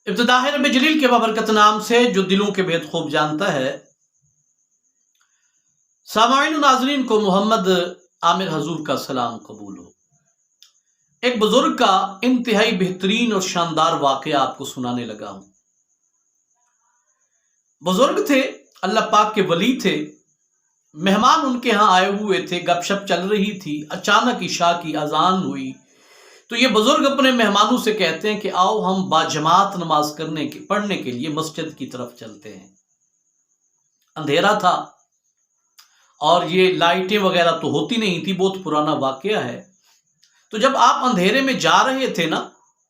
इब्तिदा है रब जलील के बाबरकत नाम से जो दिलों के भेद खूब जानता है। सामाईन नाज़रीन को मोहम्मद आमिर हजूर का सलाम कबूल हो। एक बुजुर्ग का इंतहाई बेहतरीन और शानदार वाक़या आपको सुनाने लगा हूं। बुजुर्ग थे, अल्लाह पाक के वली थे। मेहमान उनके यहाँ आए हुए थे, गपशप चल रही थी। अचानक इशा की अजान हुई तो ये बुजुर्ग अपने मेहमानों से कहते हैं कि आओ हम बाजमात नमाज पढ़ने के लिए मस्जिद की तरफ चलते हैं। अंधेरा था और ये लाइटें वगैरह तो होती नहीं थी, बहुत पुराना वाकया है। तो जब आप अंधेरे में जा रहे थे ना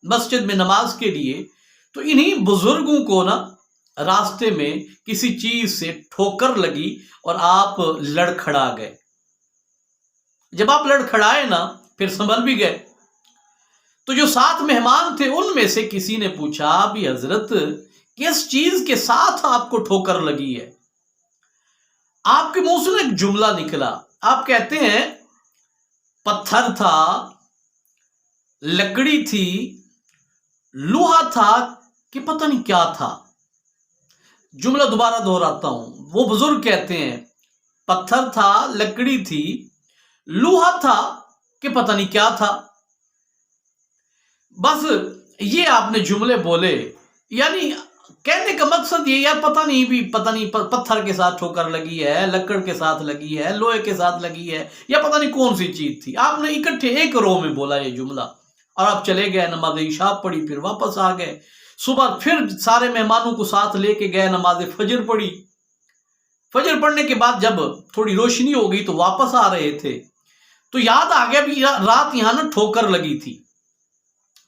मस्जिद में नमाज के लिए, तो इन्हीं बुजुर्गों को ना रास्ते में किसी चीज से ठोकर लगी और आप लड़खड़ा गए। जब आप लड़खड़ाए ना, फिर संभल भी गए। तो जो साथ मेहमान थे उनमें से किसी ने पूछा, भी हजरत किस चीज के साथ आपको ठोकर लगी है? आपके मुंह से एक जुमला निकला। आप कहते हैं पत्थर था, लकड़ी थी, लोहा था कि पता नहीं क्या था। जुमला दोबारा दोहराता हूं। वो बुजुर्ग कहते हैं पत्थर था, लकड़ी थी, लोहा था कि पता नहीं क्या था। बस ये आपने जुमले बोले, यानी कहने का मकसद ये, यार पता नहीं पत्थर के साथ ठोकर लगी है, लकड़ के साथ लगी है, लोहे के साथ लगी है, या पता नहीं कौन सी चीज थी। आपने इकट्ठे एक रो में बोला ये जुमला और आप चले गए, नमाज इशा पढ़ी, फिर वापस आ गए। सुबह फिर सारे मेहमानों को साथ लेके गए, नमाज फजर पढ़ी। फजर पढ़ने के बाद जब थोड़ी रोशनी हो गई तो वापस आ रहे थे तो याद आ गया भी रात यहां ना ठोकर लगी थी।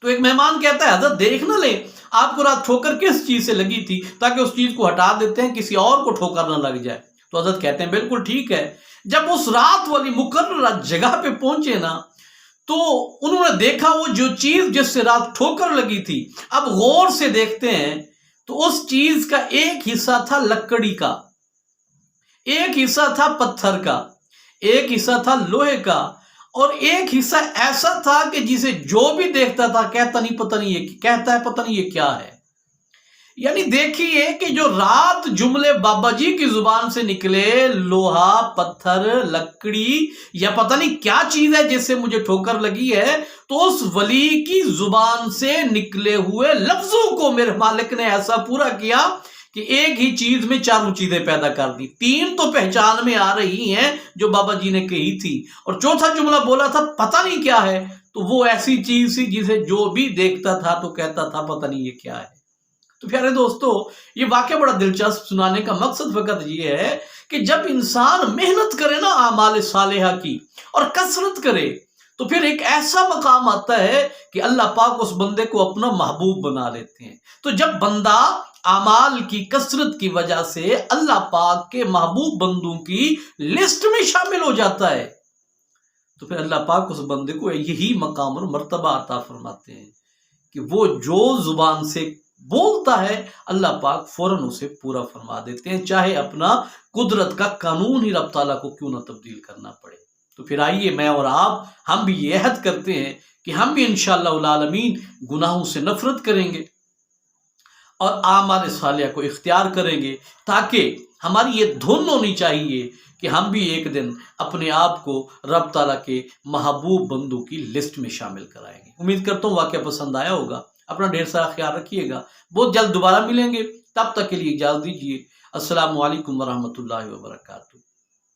तो एक मेहमान कहता है हजरत देख ना ले आपको रात ठोकर किस चीज से लगी थी, ताकि उस चीज को हटा देते हैं, किसी और को ठोकर ना लग जाए। तो हजरत कहते हैं बिल्कुल ठीक है। जब उस रात वाली मुकर्ररा जगह पे पहुंचे ना, तो उन्होंने देखा वो जो चीज जिससे रात ठोकर लगी थी, अब गौर से देखते हैं तो उस चीज का एक हिस्सा था लकड़ी का, एक हिस्सा था पत्थर का, एक हिस्सा था लोहे का, और एक हिस्सा ऐसा था कि जिसे जो भी देखता था कहता पता नहीं ये क्या है। यानी देखिए कि जो रात जुमले बाबा जी की जुबान से निकले, लोहा, पत्थर, लकड़ी या पता नहीं क्या चीज है जिससे मुझे ठोकर लगी है, तो उस वली की जुबान से निकले हुए लफ्जों को मेरे मालिक ने ऐसा पूरा किया कि एक ही चीज में चारों चीजें पैदा कर दी। तीन तो पहचान में आ रही हैं जो बाबा जी ने कही थी, और चौथा जुमला बोला था पता नहीं क्या है, तो वो ऐसी चीज थी जिसे जो भी देखता था तो कहता था पता नहीं ये क्या है। तो प्यारे दोस्तों, ये वाकया बड़ा दिलचस्प। सुनाने का मकसद फकत ये है कि जब इंसान मेहनत करे ना आमाल सालेहा की और कसरत करे, तो फिर एक ऐसा मकाम आता है कि अल्लाह पाक उस बंदे को अपना महबूब बना लेते हैं। तो जब बंदा आमाल की कसरत की वजह से अल्लाह पाक के महबूब बंदों की लिस्ट में शामिल हो जाता है, तो फिर अल्लाह पाक उस बंदे को यही मकाम और मर्तबा अता फरमाते हैं कि वो जो जुबान से बोलता है अल्लाह पाक फौरन उसे पूरा फरमा देते हैं, चाहे अपना कुदरत का कानून ही रब ताला को क्यों ना तब्दील करना पड़े। तो फिर आइए मैं और आप, हम भी ये अहद करते हैं कि हम भी इंशाअल्लाह उल आलमीन गुनाहों से नफरत करेंगे और आमाल सालिया को इख्तियार करेंगे, ताकि हमारी ये धुन होनी चाहिए कि हम भी एक दिन अपने आप को रब ताला के महबूब बंदों की लिस्ट में शामिल कराएंगे। उम्मीद करता हूँ वाकया पसंद आया होगा। अपना ढेर सारा ख्याल रखिएगा। बहुत जल्द दोबारा मिलेंगे, तब तक के लिए इजाज़त दीजिए। अस्सलामु अलैकुम वरहमतुल्लाहि वबरकातुहू।